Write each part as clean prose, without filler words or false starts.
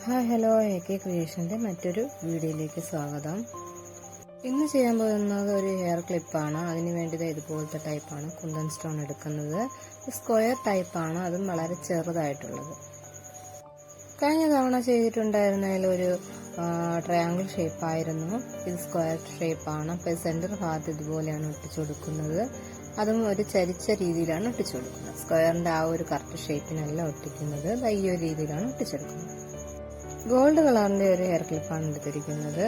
Hi hello AK ക്രിയേഷൻ്റെ മറ്റൊരു വീഡിയോയിലേക്ക് സ്വാഗതം. ഇന്ന് ചെയ്യാൻ പോകുന്നത് ഒരു ഹെയർ ക്ലിപ്പാണ്. അതിന് വേണ്ടി ഇതുപോലത്തെ ടൈപ്പാണ് കുന്തൻ സ്റ്റോൺ എടുക്കുന്നത്. സ്ക്വയർ ടൈപ്പാണ്, അതും വളരെ ചെറുതായിട്ടുള്ളത്. കഴിഞ്ഞ തവണ ചെയ്തിട്ടുണ്ടായിരുന്നതിൽ ഒരു ട്രയാങ്കിൾ ഷേപ്പായിരുന്നു. ഇത് സ്ക്വയർ ഷേപ്പാണ്. അപ്പോൾ സെൻറ്റർ ഭാഗത്ത് ഇതുപോലെയാണ് ഒട്ടിച്ചു കൊടുക്കുന്നത്. അതും ഒരു ചരിച്ച രീതിയിലാണ് ഒട്ടിച്ചു കൊടുക്കുന്നത്. സ്ക്വയറിൻ്റെ ആ ഒരു കറക്റ്റ് ഷേപ്പിനല്ല ഒട്ടിക്കുന്നത്, ഈ ഒരു രീതിയിലാണ് ഒട്ടിച്ചെടുക്കുന്നത്. ഗോൾഡ് കളറിന്റെ ഒരു ഹെയർ ക്ലിപ്പാണ് എടുത്തിരിക്കുന്നത്.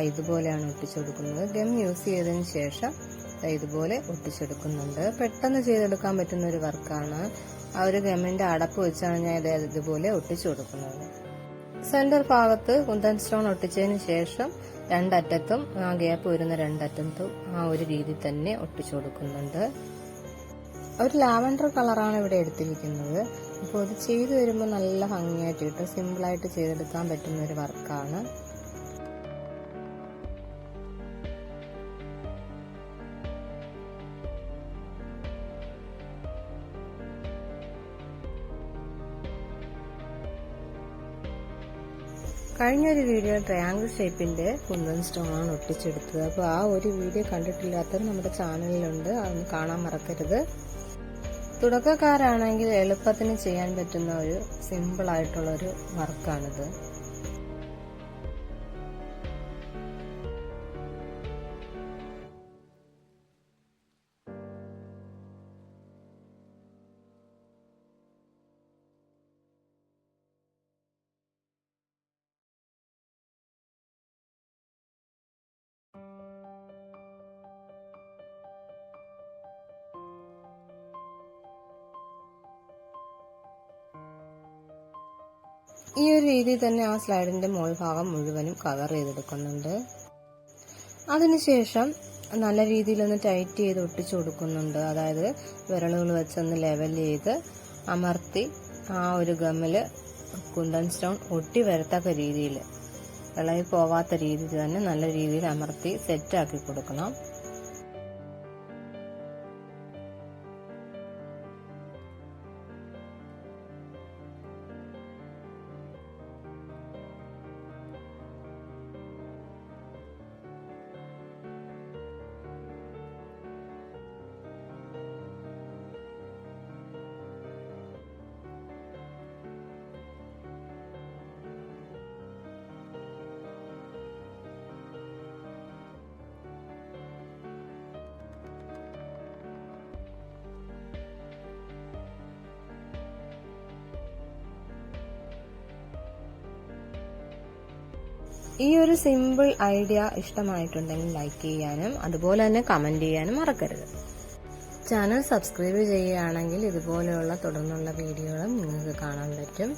ഇതുപോലെയാണ് ഒട്ടിച്ചെടുക്കുന്നത്. ഗം യൂസ് ചെയ്തതിന് ശേഷം ഇതുപോലെ ഒട്ടിച്ചെടുക്കുന്നുണ്ട്. പെട്ടെന്ന് ചെയ്തെടുക്കാൻ പറ്റുന്ന ഒരു വർക്കാണ്. ആ ഒരു ഗമ്മിന്റെ അടപ്പ് വെച്ചാണ് ഞാൻ ഇതുപോലെ ഒട്ടിച്ചു കൊടുക്കുന്നത്. സെന്റർ ഭാഗത്ത് കുന്തൻ സ്റ്റോൺ ഒട്ടിച്ചതിന് ശേഷം രണ്ടറ്റത്തും ആ ഗ്യാപ്പ് വരുന്ന രണ്ടറ്റത്തും ആ ഒരു രീതി തന്നെ ഒട്ടിച്ചു കൊടുക്കുന്നുണ്ട്. ഒരു ലാവൻഡർ കളറാണ് ഇവിടെ എടുത്തിരിക്കുന്നത്. അപ്പോൾ ഇത് ചെയ്തു വരുമ്പോൾ നല്ല ഭംഗിയായിട്ട് കിട്ടും. സിമ്പിളായിട്ട് ചെയ്തെടുക്കാൻ പറ്റുന്ന ഒരു വർക്കാണ്. കഴിഞ്ഞൊരു വീഡിയോ ട്രയാങ്കിൾ ഷേപ്പിന്റെ കുന്തൻ സ്റ്റോൺ ആണ് ഒട്ടിച്ചെടുത്തത്. അപ്പോൾ ആ ഒരു വീഡിയോ കണ്ടിട്ടില്ലാത്തവർ നമ്മുടെ ചാനലിലുണ്ട്, അതൊന്ന് കാണാൻ മറക്കരുത്. തുടക്കക്കാരാണെങ്കിൽ എളുപ്പത്തിന് ചെയ്യാൻ പറ്റുന്ന ഒരു സിമ്പിൾ ആയിട്ടുള്ള ഒരു വർക്കാണിത്. ഈ ഒരു രീതിയിൽ തന്നെ ആ സ്ലൈഡിന്റെ മുകൾ ഭാഗം മുഴുവനും കവർ ചെയ്തെടുക്കുന്നുണ്ട്. അതിനുശേഷം നല്ല രീതിയിലൊന്ന് ടൈറ്റ് ചെയ്ത് ഒട്ടിച്ചു കൊടുക്കുന്നുണ്ട്. അതായത് വിരലുകൾ വെച്ചൊന്ന് ലെവൽ ചെയ്ത് അമർത്തി ആ ഒരു ഗമ്മില് കുന്തൻ സ്റ്റോൺ ഒട്ടി വരത്തക്ക രീതിയിൽ, ഇളകി പോവാത്ത രീതിയിൽ തന്നെ നല്ല രീതിയിൽ അമർത്തി സെറ്റാക്കി കൊടുക്കണം. ഈ ഒരു സിമ്പിൾ ഐഡിയ ഇഷ്ടമായിട്ടുണ്ടെങ്കിൽ ലൈക്ക് ചെയ്യാനും അതുപോലെ തന്നെ കമന്റ് ചെയ്യാനും മറക്കരുത്. ചാനൽ സബ്സ്ക്രൈബ് ചെയ്യുകയാണെങ്കിൽ ഇതുപോലെയുള്ള തുടർന്നുള്ള വീഡിയോകളും നിങ്ങൾക്ക് കാണാൻ പറ്റും.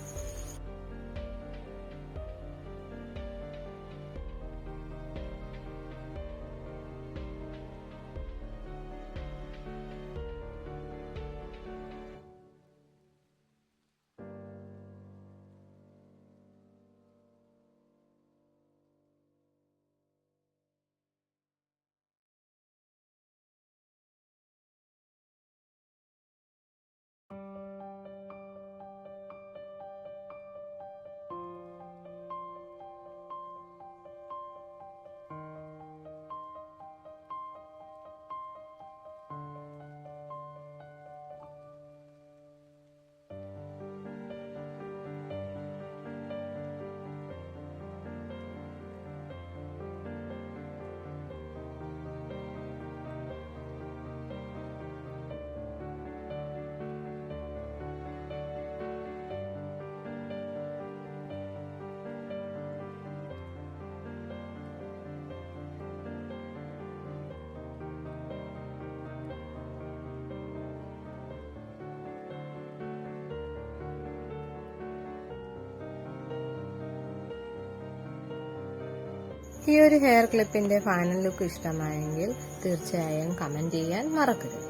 ഈ ഒരു ഹെയർ ക്ലിപ്പിന്റെ ഫൈനൽ ലുക്ക് ഇഷ്ടമായെങ്കിൽ തീർച്ചയായും കമന്റ് ചെയ്യാൻ മറക്കരുത്.